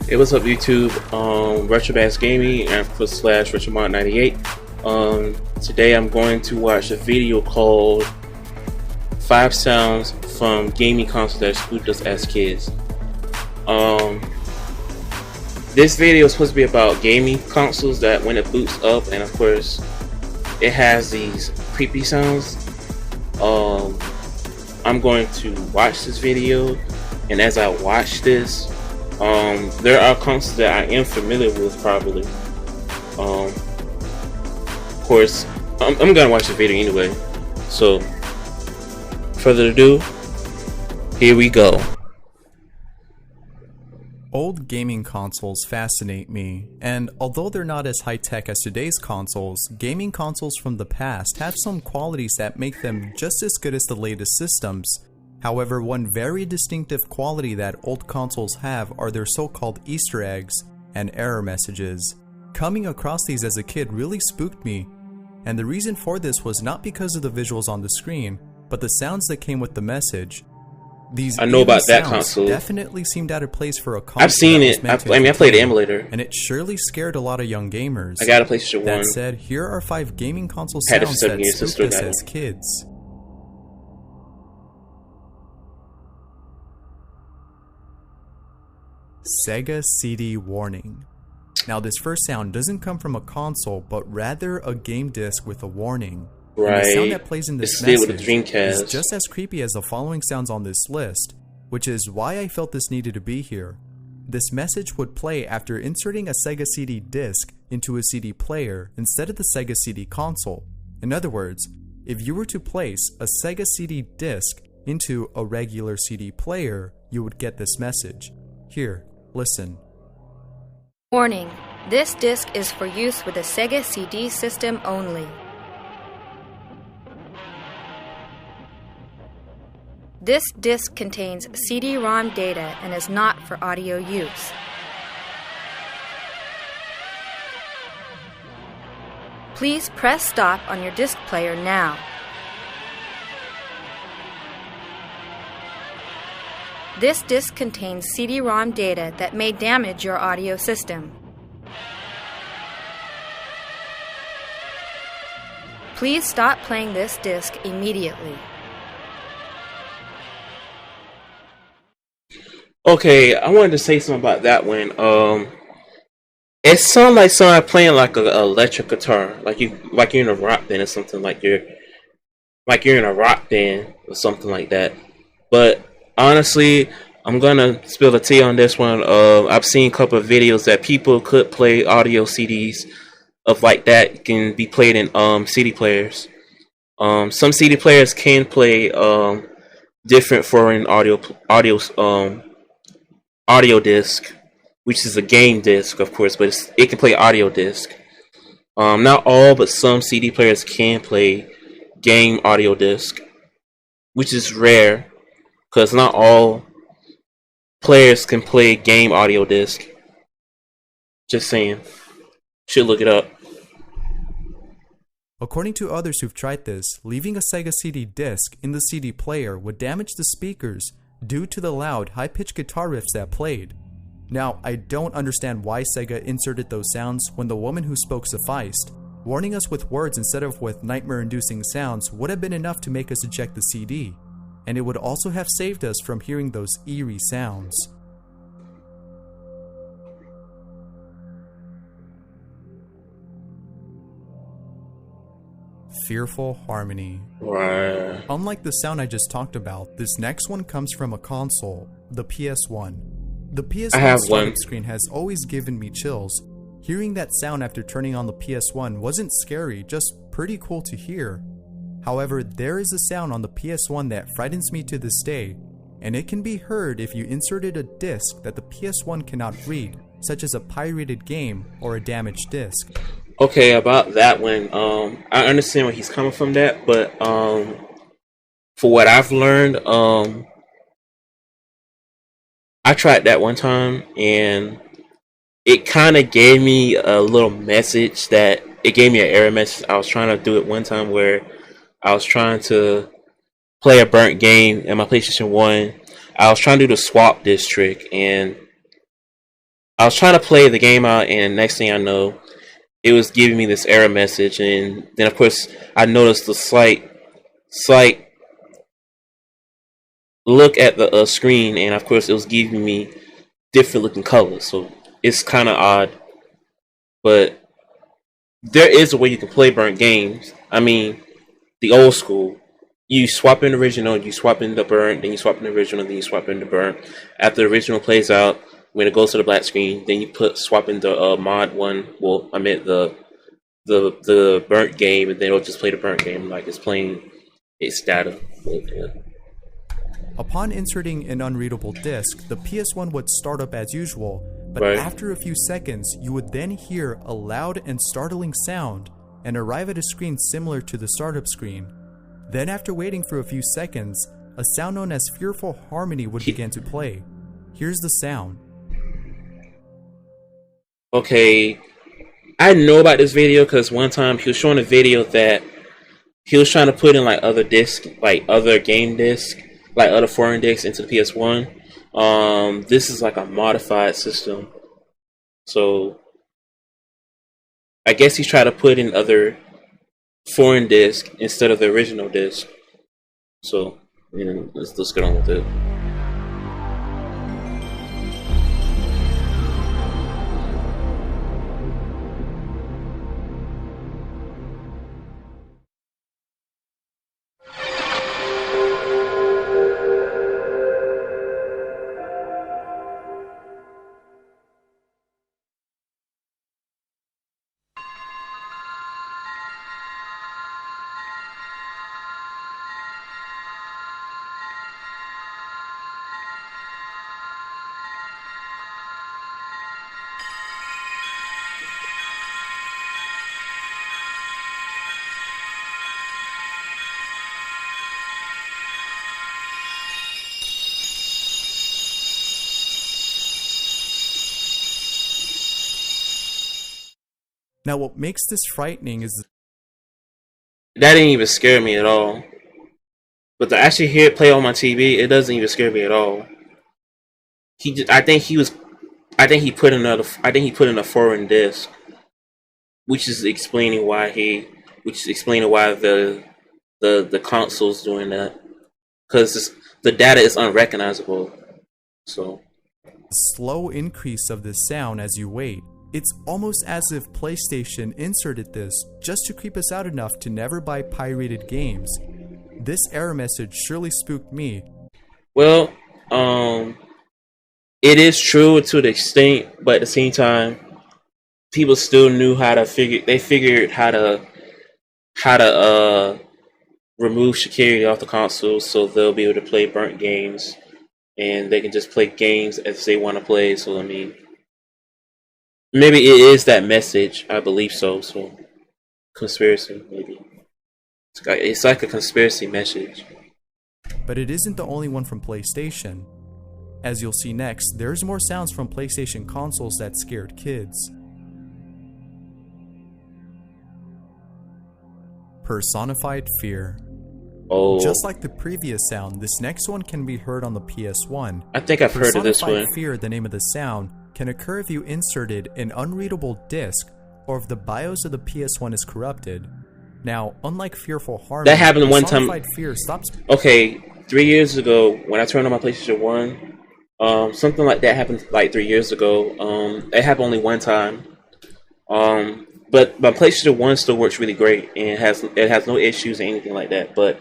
Hey, what's up YouTube? Retrobass Gaming and / Richard 98. Today I'm going to watch a video called 5 Sounds from Gaming Consoles that Spooked Us as Kids. This video is supposed to be about gaming consoles that when it boots up, and of course it has these creepy sounds. I'm going to watch this video, and as I watch this, there are consoles that I am familiar with probably. Of course, I'm gonna watch the video anyway. So, further ado, here we go. Old gaming consoles fascinate me, and although they're not as high-tech as today's consoles, gaming consoles from the past have some qualities that make them just as good as the latest systems. However, one very distinctive quality that old consoles have are their so-called Easter eggs and error messages. Coming across these as a kid really spooked me, and the reason for this was not because of the visuals on the screen, but the sounds that came with the message. These I know about that console. Definitely seemed out of place for a console. I've seen it. I played the emulator, and it surely scared a lot of young gamers. I got a PlayStation 1. That said, here are 5 gaming console sounds that spooked us as kids. SEGA CD warning. Now this first sound doesn't come from a console, but rather a game disc with a warning. Right. And the sound that plays in this message is just as creepy as the following sounds on this list, which is why I felt this needed to be here. This message would play after inserting a SEGA CD disc into a CD player instead of the SEGA CD console. In other words, if you were to place a SEGA CD disc into a regular CD player, you would get this message. Here, listen. Warning: this disc is for use with a SEGA CD system only. This disc contains CD-ROM data and is not for audio use. Please press stop on your disc player now. This disc contains CD-ROM data that may damage your audio system. Please stop playing this disc immediately. Okay, I wanted to say something about that one. It sounds like someone playing like an electric guitar, like you're in a rock band or something, like you're in a rock band or something like that. But honestly, I'm gonna spill the tea on this one. I've seen a couple of videos that people could play audio CDs of like that can be played in CD players. Some CD players can play different foreign audio disc, which is a game disc, of course, but it can play audio disc. Not all, but some CD players can play game audio disc, which is rare, because not all players can play game audio disc. Just saying. Should look it up. According to others who've tried this, leaving a SEGA CD disc in the CD player would damage the speakers due to the loud, high-pitched guitar riffs that played. Now, I don't understand why SEGA inserted those sounds when the woman who spoke sufficed. Warning us with words instead of with nightmare-inducing sounds would have been enough to make us eject the CD, and it would also have saved us from hearing those eerie sounds. Fearful harmony. Right. Unlike the sound I just talked about, this next one comes from a console, the PS1. The PS1 startup screen has always given me chills. Hearing that sound after turning on the PS1 wasn't scary, just pretty cool to hear. However, there is a sound on the PS1 that frightens me to this day, and it can be heard if you inserted a disc that the PS1 cannot read, such as a pirated game or a damaged disc. Okay, about that one, I understand where he's coming from that, but for what I've learned, I tried that one time, and it kind of gave me a little message it gave me an error message. I was trying to do it one time where I was trying to play a burnt game in my PlayStation 1. I was trying to do the swap disc trick, and I was trying to play the game out, and next thing I know, it was giving me this error message, and then of course I noticed the slight look at the screen, and of course it was giving me different looking colors. So it's kind of odd, but there is a way you can play burnt games. I mean, the old school. You swap in the original, you swap in the burnt, then you swap in the original, then you swap in the burnt. After the original plays out, when it goes to the black screen, then you swap in the mod one. Well, I meant the burnt game, and then it'll just play the burnt game like it's playing its data. Yeah. Upon inserting an unreadable disk, the PS1 would start up as usual, but Right. after a few seconds, you would then hear a loud and startling sound and arrive at a screen similar to the startup screen. Then after waiting for a few seconds, a sound known as Fearful Harmony would begin to play. Here's the sound. Okay, I know about this video because one time he was showing a video that he was trying to put in like other discs, like other game discs, like other foreign discs into the PS1. This is like a modified system, so I guess he's trying to put in other foreign disc instead of the original disc. So, let's get on with it. Now what makes this frightening is That didn't even scare me at all. But to actually hear it play on my TV, it doesn't even scare me at all. I think he put in a foreign disc, which is explaining why the console's doing that, because the data is unrecognizable. So a slow increase of this sound as you wait. It's almost as if PlayStation inserted this just to creep us out enough to never buy pirated games. This error message surely spooked me. well, it is true to the extent, but at the same time, people still knew how to figure. They figured how to remove security off the console, so they'll be able to play burnt games, and they can just play games as they want to play. So I mean, maybe it is that message. I believe so. So conspiracy, maybe it's like a conspiracy message. But it isn't the only one from PlayStation. As you'll see next, there's more sounds from PlayStation consoles that scared kids. Personified Fear. Oh, Just like the previous sound, this next one can be heard on the PS1. I think I've heard of this Personified one. Fear, the name of the sound, can occur if you inserted an unreadable disc or if the BIOS of the PS1 is corrupted. Now, unlike Fearful Harmony, That happened one time. Personified Fear stops. Okay, 3 years ago when I turned on my PlayStation 1, something like that happened like 3 years ago. It happened only one time. But my PlayStation 1 still works really great and it has no issues or anything like that. But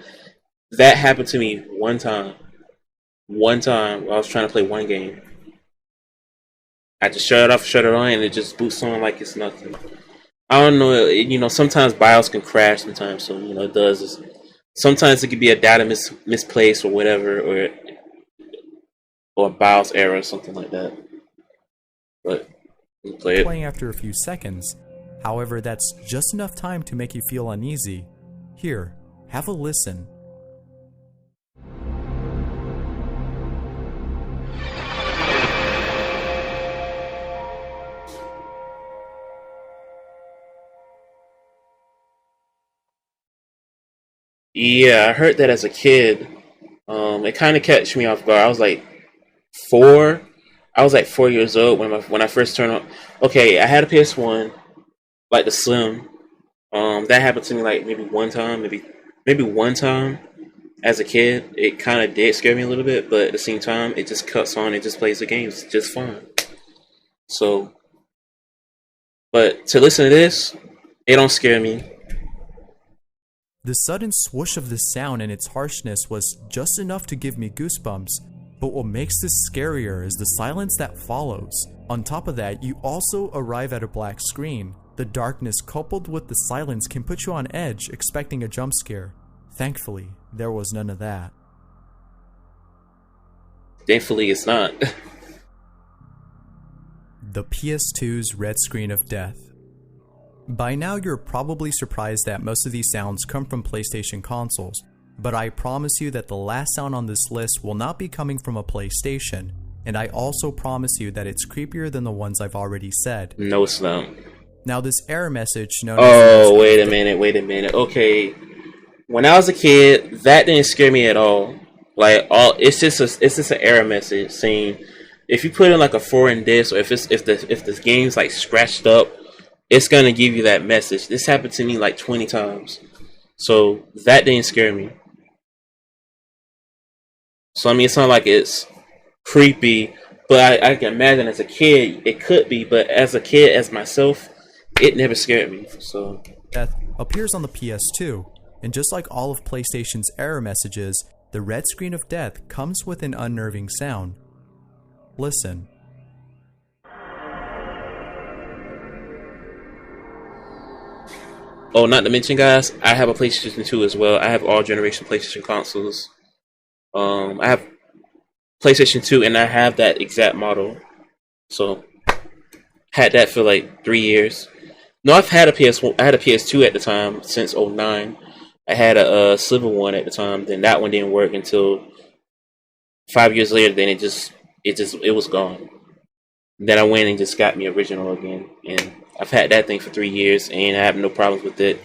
that happened to me one time. One time I was trying to play one game. I had to shut it off, shut it on, and it just boots on like it's nothing. I don't know, sometimes BIOS can crash sometimes, so, it does. Sometimes it could be a data misplaced or whatever, or a BIOS error or something like that. But, we'll play it. Playing after a few seconds. However, that's just enough time to make you feel uneasy. Here, have a listen. Yeah, I heard that as a kid. It kind of catch me off guard. I was like 4. I was like 4 years old when I first turned on. Okay, I had a PS1, like the Slim. That happened to me like maybe one time as a kid. It kind of did scare me a little bit, but at the same time, it just cuts on. It just plays the games just fine. So, but to listen to this, it don't scare me. The sudden swoosh of the sound and its harshness was just enough to give me goosebumps, but what makes this scarier is the silence that follows. On top of that, you also arrive at a black screen. The darkness coupled with the silence can put you on edge, expecting a jump scare. Thankfully, there was none of that. Thankfully, it's not. The PS2's red screen of death. By now you're probably surprised that most of these sounds come from PlayStation consoles, but I promise you that the last sound on this list will not be coming from a PlayStation, and I also promise you that it's creepier than the ones I've already said. No, it's not. Now this error message known as wait a minute. Okay, when I was a kid, that didn't scare me at all. It's just an error message saying if you put in like a foreign disc or if the game's like scratched up, it's gonna give you that message. This happened to me like 20 times, so that didn't scare me. So I mean, it's not like it's creepy, but I can imagine as a kid it could be. But as a kid, as myself, it never scared me. So death appears on the PS2, and just like all of PlayStation's error messages, the red screen of death comes with an unnerving sound. Listen. Oh, not to mention, guys, I have a PlayStation 2 as well. I have all generation PlayStation consoles. I have PlayStation 2, and I have that exact model. So, had that for like 3 years. No, I've had a PS1. I had a PS2 at the time since '09. I had a silver one at the time. Then that one didn't work until 5 years later. Then it was gone. Then I went and just got me original again, and I've had that thing for 3 years, and I have no problems with it.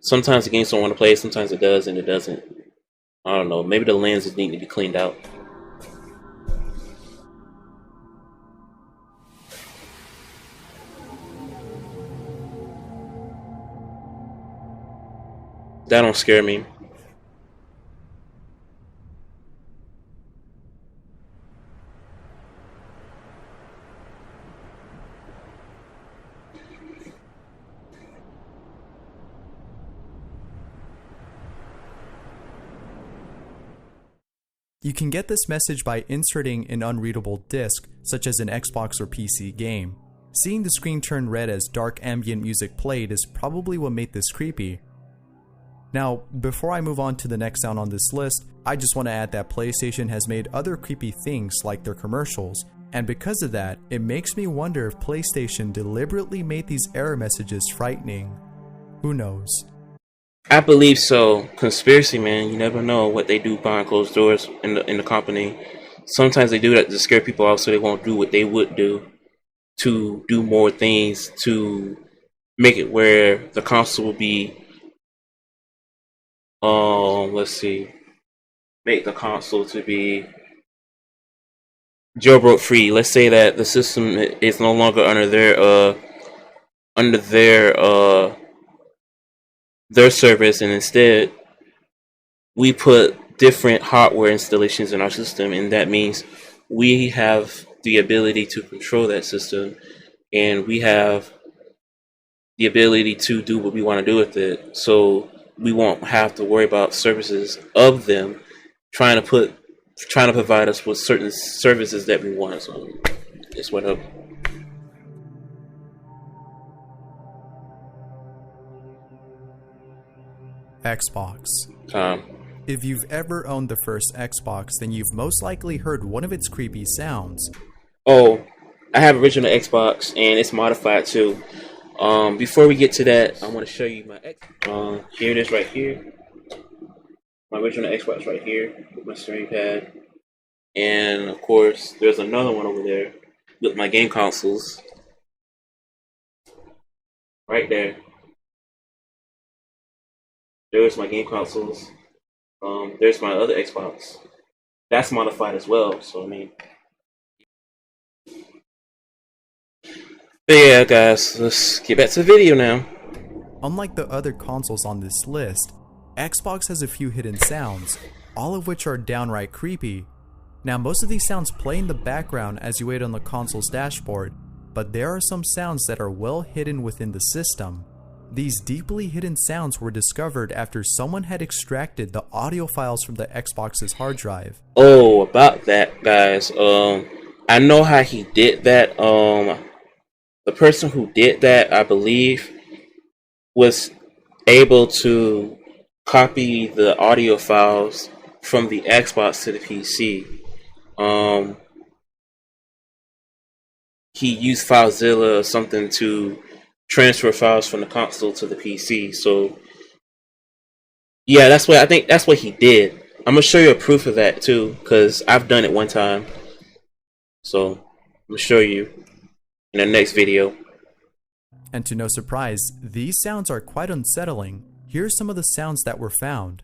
Sometimes the games don't want to play, sometimes it does, and it doesn't. I don't know. Maybe the lenses need to be cleaned out. That don't scare me. You can get this message by inserting an unreadable disc, such as an Xbox or PC game. Seeing the screen turn red as dark ambient music played is probably what made this creepy. Now, before I move on to the next sound on this list, I just want to add that PlayStation has made other creepy things like their commercials, and because of that, it makes me wonder if PlayStation deliberately made these error messages frightening. Who knows? I believe so. Conspiracy, man. You never know what they do behind closed doors in the company. Sometimes they do that to scare people off, so they won't do what they would do to do more things to make it where the console will be. Make the console to be jailbroke free. Let's say that the system is no longer under their service, and instead we put different hardware installations in our system, and that means we have the ability to control that system, and we have the ability to do what we want to do with it. So we won't have to worry about services of them trying to provide us with certain services that we want. So it's what up. Xbox. If you've ever owned the first Xbox, then you've most likely heard one of its creepy sounds. Oh, I have original Xbox, and it's modified too. Before we get to that, I want to show you my Xbox. Here it is right here. My original Xbox right here with my steering pad. And of course, there's another one over there with my game consoles. Right there. There's my game consoles. There's my other Xbox. That's modified as well, so I mean. But yeah, guys, let's get back to the video now. Unlike the other consoles on this list, Xbox has a few hidden sounds, all of which are downright creepy. Now, most of these sounds play in the background as you wait on the console's dashboard, but there are some sounds that are well hidden within the system. These deeply hidden sounds were discovered after someone had extracted the audio files from the Xbox's hard drive. Oh, about that, guys. I know how he did that. The person who did that, I believe, was able to copy the audio files from the Xbox to the PC. He used FileZilla or something to transfer files from the console to the PC. So yeah, that's what I think. That's what he did. I'm gonna show you a proof of that too, because I've done it one time. So I'm gonna show you in the next video. And to no surprise, these sounds are quite unsettling. Here are some of the sounds that were found.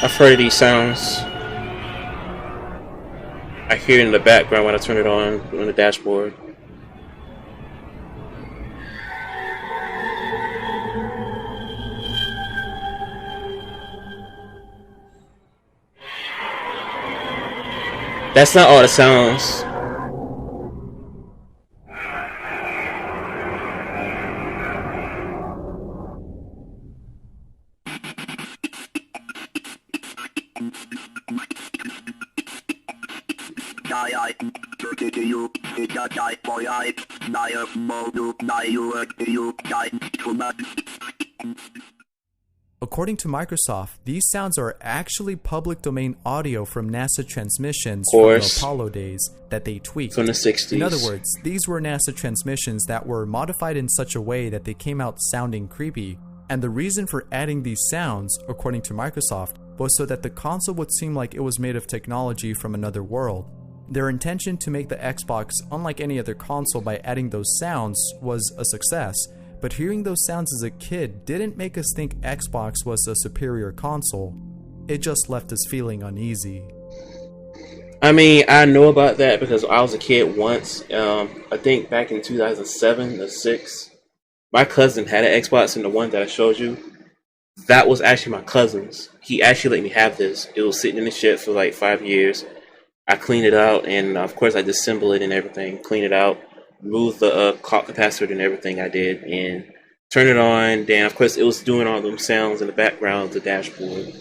I've heard these sounds. I hear it in the background when I turn it on the dashboard. That's not all the sounds. According to Microsoft, these sounds are actually public domain audio from NASA transmissions Of from course. the Apollo days that they tweaked. From the 60s. In other words, these were NASA transmissions that were modified in such a way that they came out sounding creepy. And the reason for adding these sounds, according to Microsoft, was so that the console would seem like it was made of technology from another world. Their intention to make the Xbox unlike any other console by adding those sounds was a success, but hearing those sounds as a kid didn't make us think Xbox was a superior console. It just left us feeling uneasy. I mean, I know about that because I was a kid once. I think back in 2007 or 6, my cousin had an Xbox, and the one that I showed you, that was actually my cousin's. He actually let me have this. It was sitting in the shed for like 5 years. I cleaned it out, and of course I disassembled it and everything, clean it out, remove the clock capacitor and everything I did, and turn it on. Then of course it was doing all them sounds in the background of the dashboard.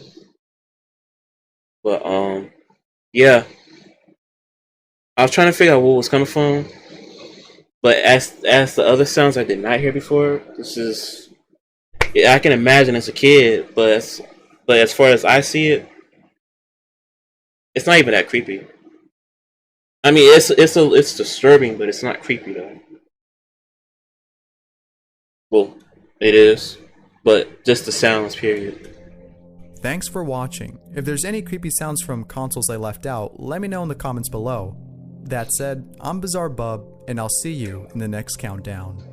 But yeah, I was trying to figure out where it was coming from, but as the other sounds I did not hear before, this is, I can imagine as a kid, but as far as I see it, it's not even that creepy. I mean, it's disturbing, but it's not creepy though. Well, it is, but just the sounds, period. Thanks for watching. If there's any creepy sounds from consoles I left out, let me know in the comments below. That said, I'm Bizarre Bub, and I'll see you in the next countdown.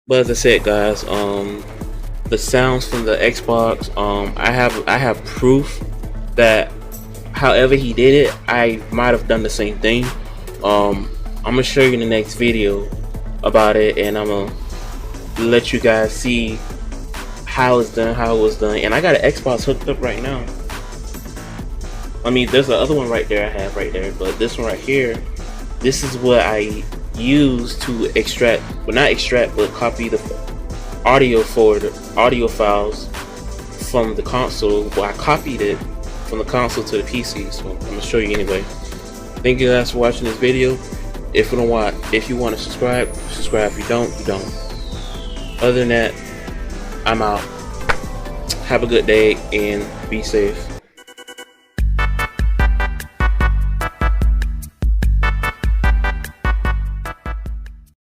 But as I said, guys, the sounds from the Xbox, I have proof that however he did it, I might have done the same thing. I'm gonna show you in the next video about it, and I'm gonna let you guys see how it's done, how it was done. And I got an Xbox hooked up right now. I mean, there's the other one right there I have right there, but this one right here, this is what I use to extract, well, not extract, but copy the audio files from the console. Well, I copied it from the console to the PC, so I'm gonna show you anyway. Thank you guys for watching this video. If you want to subscribe. If you don't, you don't. Other than that, I'm out. Have a good day and be safe.